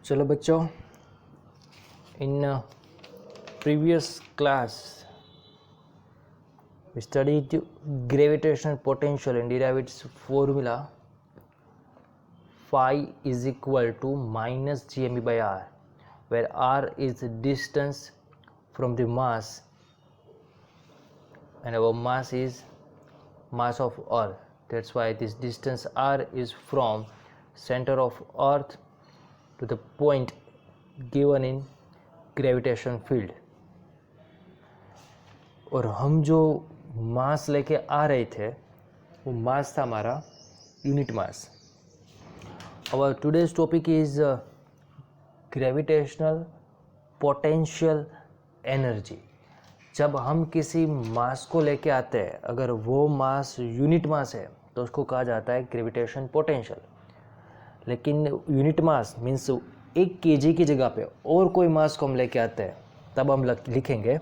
चलो बच्चों, in previous class we studied gravitational potential and derived its formula. Phi is equal to minus gme by r, where r is the distance from the mass and our mass is mass of earth. That's why this distance r is from center of earth to the point given in gravitation field. और हम जो मास लेके आ रहे थे वो mass था हमारा unit mass. Our today's topic is gravitational potential energy. जब हम किसी मास को लेके आते हैं, अगर वो मास यूनिट मास है तो उसको कहा जाता है ग्रेविटेशन पोटेंशियल. लेकिन यूनिट मास मीन्स 1 kg की जगह पे और कोई मास को हम लेके आते हैं, तब हम लिखेंगे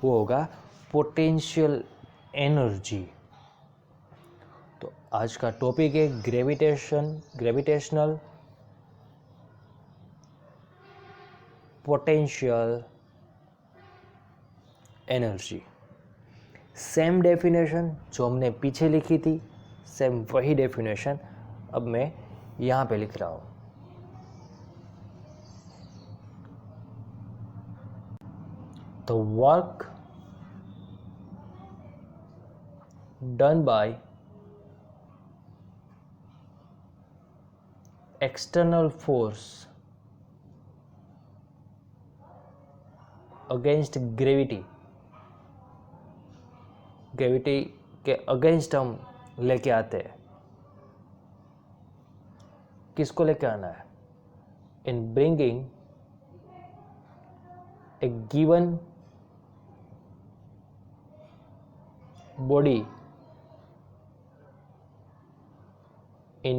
वो होगा पोटेंशियल एनर्जी. तो आज का टॉपिक है gravitational potential energy. Same definition जो हमने पीछे लिखी थी, सेम वही डेफिनेशन अब मैं यहाँ पे लिख रहा हूँ. The work done by external force against gravity के अगेंस्ट हम लेके आते हैं. किसको लेके आना है? In bringing a given body in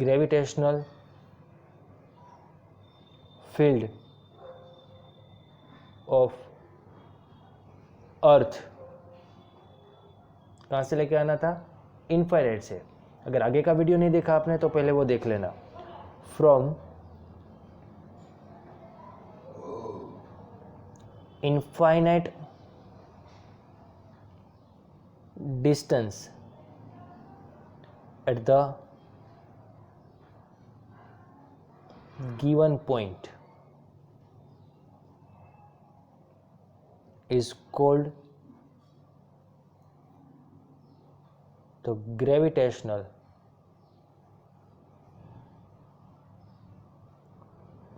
gravitational field of अर्थ. कहाँ से लेके आना था? इनफाइनाइट से. अगर आगे का वीडियो नहीं देखा आपने तो पहले वो देख लेना. From infinite distance at the given point is called the gravitational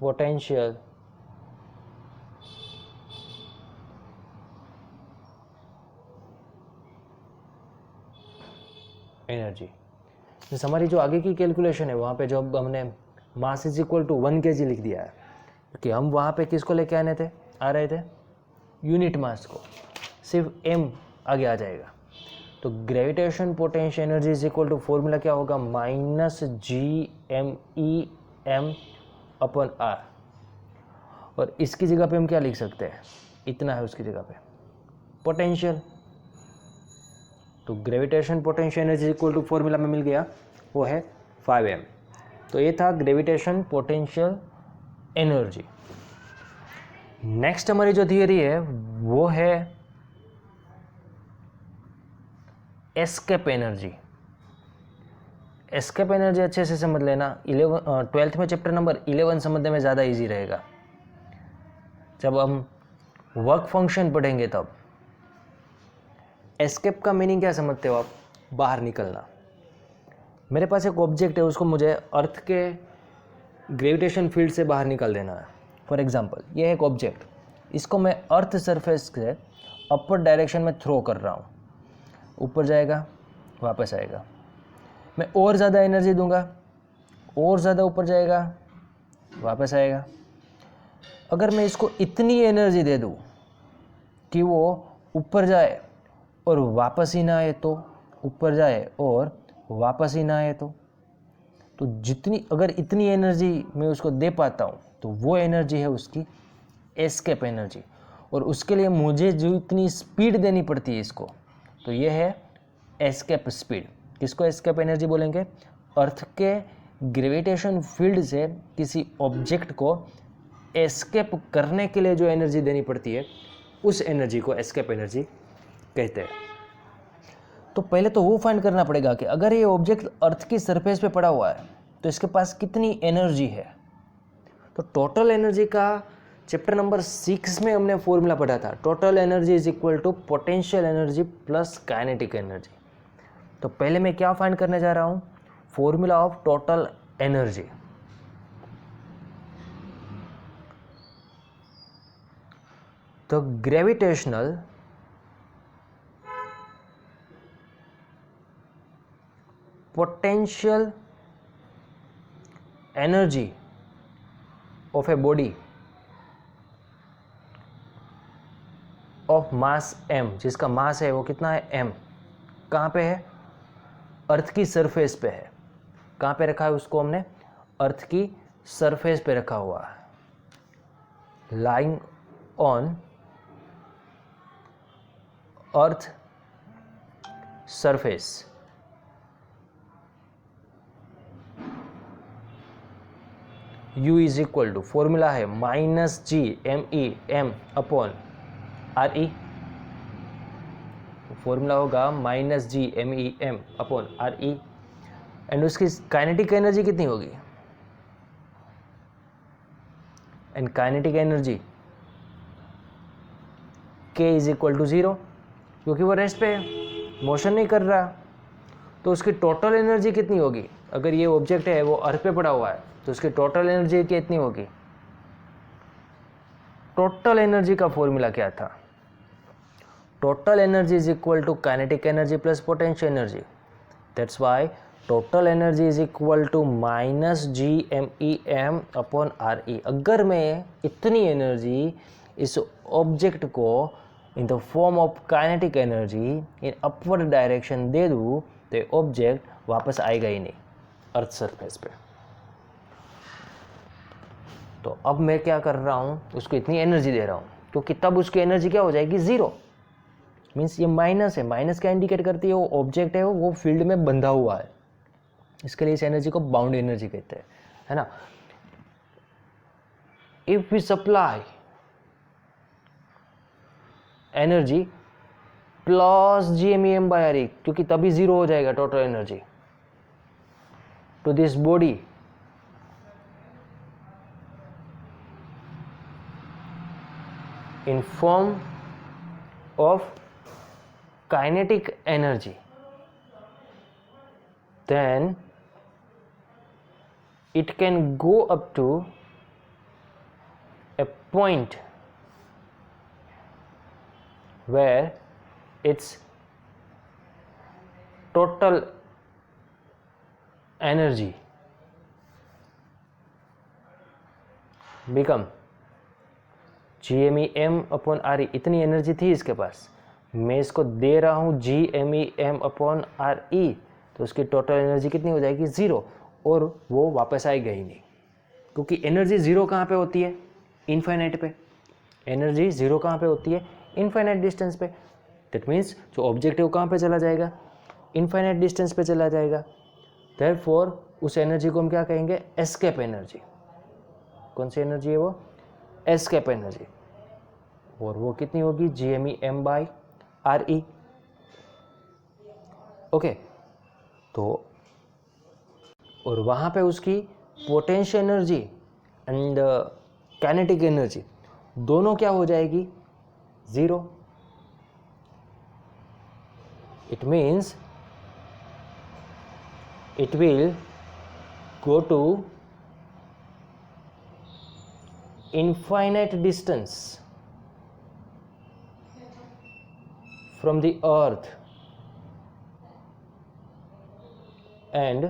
potential energy. जैसे हमारी जो आगे की कैलकुलेशन है वहाँ पे जो हमने mass is equal to 1 kg लिख दिया है, क्योंकि हम वहाँ पे किसको लेके आ रहे थे यूनिट मास को. सिर्फ m आगे आ जाएगा. तो gravitation potential energy is equal to formula क्या होगा? Minus GME m/r. और इसकी जगह पे हम क्या लिख सकते हैं? इतना है उसकी जगह पे पोटेंशियल. तो gravitation potential energy equal to formula में मिल गया, वो है 5m. तो ये था ग्रेविटेशन पोटेंशियल एनर्जी. नेक्स्ट हमारी जो थियरी है वो है एस्केप एनर्जी. एस्केप एनर्जी अच्छे से समझ लेना. 12th में चैप्टर नंबर 11 समझने में ज़्यादा इजी रहेगा. जब हम वर्क फंक्शन पढ़ेंगे तब. एस्केप का मीनिंग क्या समझते हो आप? बाहर निकलना. मेरे पास एक ऑब्जेक्ट है, उसको मुझे अर्थ के ग्रेविटेशन फील्ड से बाहर निकाल देना है. फॉर एग्जांपल ये एक ऑब्जेक्ट, इसको मैं अर्थ सरफेस से अपर डायरेक्शन में थ्रो कर रहा हूँ. ऊपर जाएगा, वापस आएगा. मैं और ज़्यादा एनर्जी दूंगा, और ज़्यादा ऊपर जाएगा, वापस आएगा. अगर मैं इसको इतनी एनर्जी दे दूँ कि वो ऊपर जाए और वापस ही ना आए, तो ऊपर जाए और वापस ही ना आए, तो जितनी अगर इतनी एनर्जी मैं उसको दे पाता हूँ तो वो एनर्जी है उसकी एस्केप एनर्जी. और उसके लिए मुझे जो इतनी स्पीड देनी पड़ती है इसको, तो ये है एस्केप स्पीड. किसको एस्केप एनर्जी बोलेंगे? अर्थ के ग्रेविटेशन फील्ड से किसी ऑब्जेक्ट को एस्केप करने के लिए जो एनर्जी देनी पड़ती है उस एनर्जी को एस्केप एनर्जी कहते हैं। तो पहले तो वो फाइंड करना पड़ेगा कि अगर ये ऑब्जेक्ट अर्थ की सरफेस पे पड़ा हुआ है तो इसके पास कितनी एनर्जी है। तो टोटल एनर्जी का चैप्टर नंबर 6 में हमने फॉर्मूला पढ़ा था, total energy is equal to potential energy plus kinetic energy. तो पहले मैं क्या फाइंड करने जा रहा हूँ, फॉर्मूला ऑफ टोटल एनर्जी। तो gravitational potential energy of a body of mass m, जिसका मास है वो कितना है m, कहाँ पे है, अर्थ की सरफेस पे है। कहाँ पे रखा है उसको हमने, अर्थ की सरफेस पे रखा हुआ है, lying on earth surface. U is equal to, formula है minus G M E M upon R E. Formula होगा minus G M E M upon R E. And उसकी काइनेटिक एनर्जी कितनी होगी, and kinetic energy K is equal to 0, क्योंकि वो rest पे है, motion नहीं कर रहा। तो उसकी टोटल एनर्जी कितनी होगी, अगर ये ऑब्जेक्ट है वो अर्थ पे पड़ा हुआ है तो उसकी टोटल एनर्जी कितनी होगी। टोटल एनर्जी का फॉर्मूला क्या था, total energy is equal to kinetic energy plus potential energy. That's why total energy is equal to minus G M E M upon R E. अगर मैं इतनी एनर्जी इस object को in the form of kinetic energy in upward direction दे दूँ तो object वापस आएगा ही नहीं अर्थ सरफेस पे। तो अब मैं क्या कर रहा हूँ, उसको इतनी एनर्जी दे रहा हूँ, क्योंकि तब उसकी एनर्जी क्या हो जाएगी, 0। मीन्स ये माइनस है, माइनस क्या इंडिकेट करती है, वो ऑब्जेक्ट है वो फील्ड में बंधा हुआ है, इसके लिए इस एनर्जी को बाउंड एनर्जी कहते हैं, है ना। If we supply energy plus G M E M by R E, क्योंकि तभी 0 हो जाएगा total energy to this body in form of kinetic energy, then it can go up to a point where its total energy become G M E M upon R E. इतनी energy थी इसके पास, मैं इसको दे रहा हूँ G M E M upon R E, तो उसकी टोटल एनर्जी कितनी हो जाएगी, 0, और वो वापस आएगा ही नहीं, क्योंकि एनर्जी 0 कहाँ पे होती है, इनफाइनाइट पे। एनर्जी 0 कहाँ पे होती है, इनफाइनाइट डिस्टेंस पे। दैट मीन्स जो ऑब्जेक्ट है वो कहाँ पे चला जाएगा, इनफाइनाइट डिस्टेंस पे चला जाएगा। देयरफॉर उस एनर्जी को हम क्या कहेंगे, एस्केप एनर्जी। कौन सी एनर्जी है वो, एस्केप एनर्जी, और वो कितनी होगी, G M E M by R E. Okay, तो और वहाँ पे उसकी potential energy and kinetic energy दोनों क्या हो जाएगी, 0। It means it will go to infinite distance from the earth and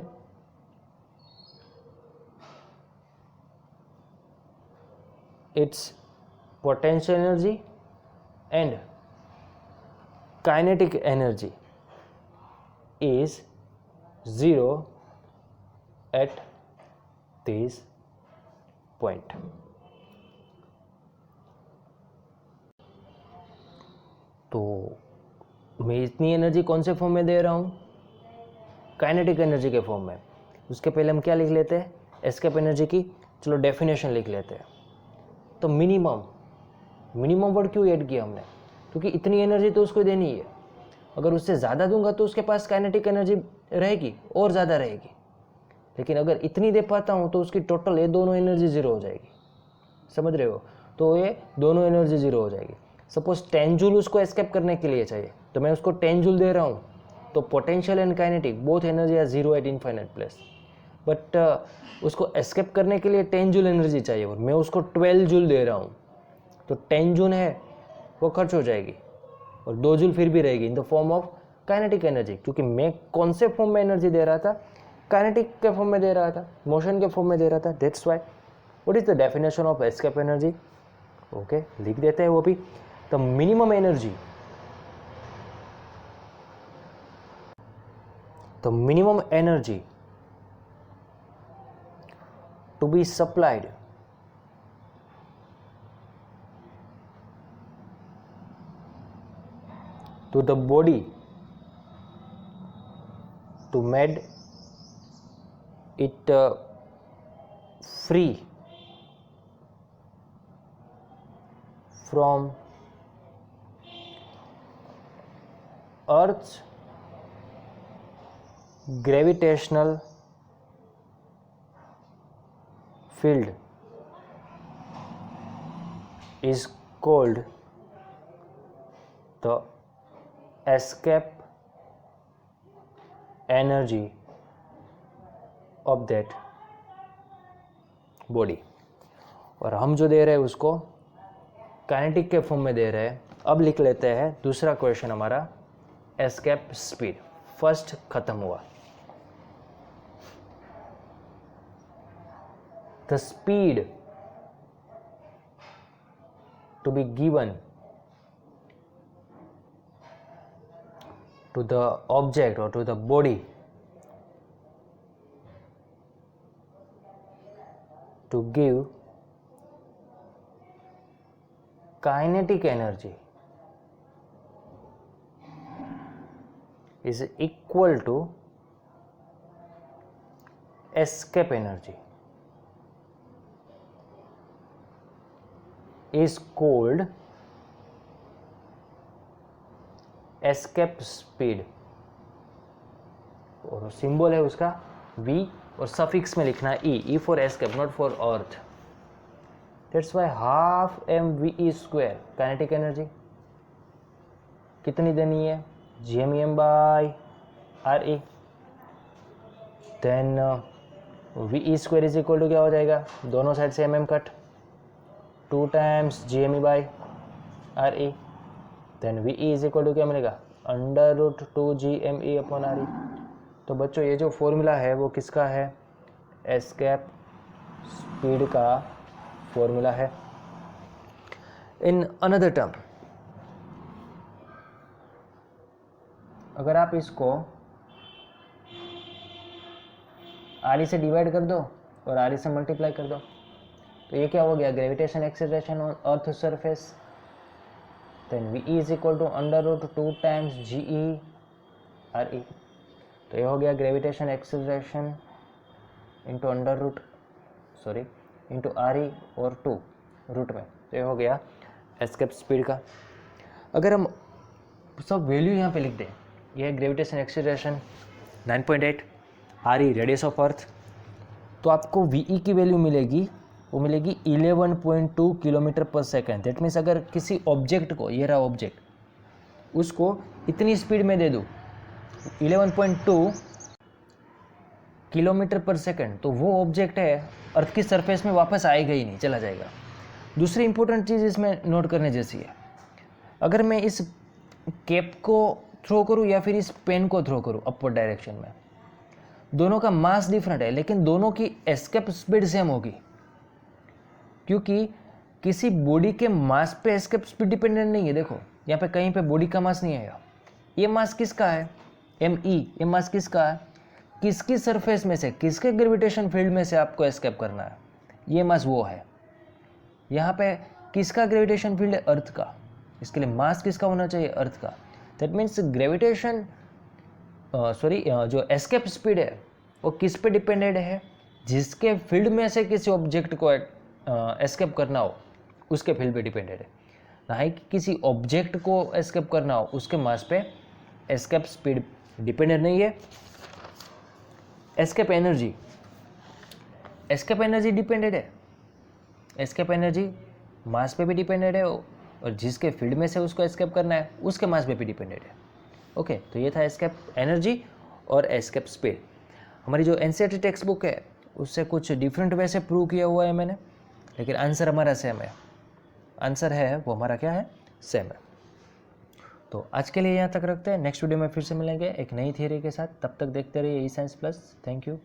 its potential energy and kinetic energy is 0 at this point. तो मैं इतनी एनर्जी कौन से फॉर्म में दे रहा हूँ, काइनेटिक एनर्जी के फॉर्म में। उसके पहले हम क्या लिख लेते हैं, एस्केप एनर्जी की चलो डेफिनेशन लिख लेते हैं। तो मिनिमम वर्ड क्यों ऐड किया हमने, क्योंकि इतनी एनर्जी तो उसको देनी है। अगर उससे ज़्यादा दूंगा तो उसके पास काइनेटिक एनर्जी रहेगी और ज़्यादा रहेगी, लेकिन अगर इतनी दे पाता हूँ तो उसकी टोटल ये दोनों एनर्जी ज़ीरो हो जाएगी। समझ रहे हो, तो ये दोनों एनर्जी ज़ीरो हो जाएगी। सपोज 10 जूल उसको एस्केप करने के लिए चाहिए, तो मैं उसको 10 जूल दे रहा हूँ, तो potential and kinetic both energy are zero at infinite place. But उसको एस्केप करने के लिए 10 जूल एनर्जी चाहिए और मैं उसको 12 जूल दे रहा हूँ, तो 10 जूल है वो खर्च हो जाएगी और 2 जूल फिर भी रहेगी इन the form of kinetic energy, क्योंकि मैं कौन से फॉर्म में एनर्जी दे रहा था, काइनेटिक के फॉर्म में दे रहा था, मोशन के फॉर्म में दे रहा था। That's why what is the definition of escape energy. Okay, लिख देते हैं वो भी। The minimum energy, the minimum energy to be supplied to the body to make it free from Earth's gravitational field is called the escape energy of that body। और हम जो दे रहे हैं उसको काइनेटिक के फॉर्म में दे रहे हैं। अब लिख लेते हैं दूसरा क्वेश्चन हमारा, एस्केप स्पीड। फर्स्ट खत्म हुआ। The speed to be given to the object or to the body to give kinetic energy is equal to escape energy is called escape speed। और सिंबल है उसका V और suffix में लिखना है E for escape not for Earth. That's why half mv square kinetic energy कितनी देनी है, gmem by re। Then v square is equal to क्या हो जाएगा, दोनों साइड से mm cut, 2 times gme by re। Then v is equal to क्या मिलेगा, √2 gme अपॉन re। तो बच्चों ये जो फॉर्मूला है वो किसका है, एस्केप स्पीड का फॉर्मूला है। इन अनदर टर्म, अगर आप इसको re से डिवाइड कर दो और re से मल्टीप्लाई कर दो, तो ये क्या हो गया, gravitation acceleration on earth surface. Then v is equal to √2 times ge re। तो ये हो गया gravitation acceleration into into re और 2 रूट में। तो ये हो गया एस्केप स्पीड का। अगर हम सब वैल्यू यहाँ पे लिख दें, ये है gravitation acceleration 9.8, re radius of earth, तो आपको ve की वैल्यू मिलेगी, वो मिलेगी 11.2 किलोमीटर पर सेकेंड। दैट मीन्स अगर किसी ऑब्जेक्ट को, ये रहा ऑब्जेक्ट, उसको इतनी स्पीड में दे दूँ 11.2 किलोमीटर पर सेकेंड, तो वो ऑब्जेक्ट है अर्थ की सरफेस में वापस आएगा ही नहीं, चला जाएगा। दूसरी इंपॉर्टेंट चीज़ इसमें नोट करने जैसी है, अगर मैं इस कैप को थ्रो करूँ या फिर इस पेन को थ्रो करूँ अपवर्ड डायरेक्शन में, दोनों का मास डिफरेंट है, लेकिन दोनों की एस्केप स्पीड सेम होगी, क्योंकि किसी बॉडी के मास पे एस्केप स्पीड डिपेंडेंट नहीं है। देखो यहाँ पे कहीं पे बॉडी का मास नहीं आया, ये मास किसका है, me, ये मास किसका है, किसकी सरफेस में से, किसके ग्रेविटेशन फील्ड में से आपको एस्केप करना है, ये मास वो है। यहाँ पे किसका ग्रेविटेशन फील्ड है, अर्थ का, इसके लिए मास किसका होना चाहिए, अर्थ का। दैट मीन्स ग्रेविटेशन जो एस्केप स्पीड है वो किस पे डिपेंडेड है, जिसके फील्ड में से किसी ऑब्जेक्ट को एस्केप करना हो उसके फील्ड पे डिपेंडेड है, ना ही कि किसी ऑब्जेक्ट को एस्केप करना हो उसके मास पे एस्केप स्पीड डिपेंडेड नहीं है। एस्केप एनर्जी डिपेंडेड है, एस्केप एनर्जी मास पे भी डिपेंडेड है और जिसके फील्ड में से उसको एस्केप करना है उसके मास पे भी डिपेंडेड है। ओके, तो ये था एस्केप एनर्जी और एस्केप स्पीड। हमारी जो एनसीईआरटी टेक्स्ट बुक है उससे कुछ डिफरेंट वे से प्रूव किया हुआ है मैंने, लेकिन आंसर हमारा सेम है। आंसर है वो हमारा क्या है, सेम है। तो आज के लिए यहाँ तक रखते हैं, नेक्स्ट वीडियो में फिर से मिलेंगे एक नई थियरी के साथ। तब तक देखते रहिए E science plus. Thank you.